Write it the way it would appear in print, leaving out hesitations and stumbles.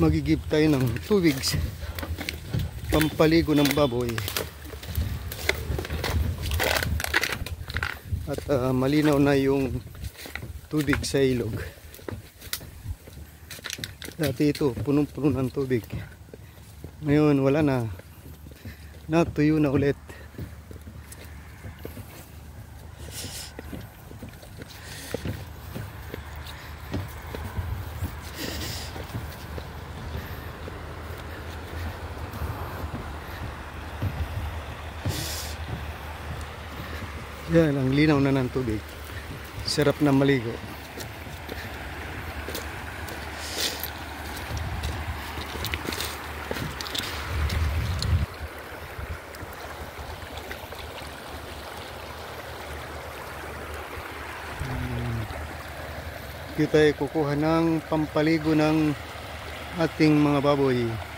magigib tayo ng tubig pampaligo ng baboy. At malinaw na yung tubig sa ilog. Dati ito punong-puno ng tubig, ngayon wala na, natuyo na ulit. Yan, ang linaw na ng tubig. Sarap na maligo. Kita ay kukuha ng pampaligo ng ating mga baboy.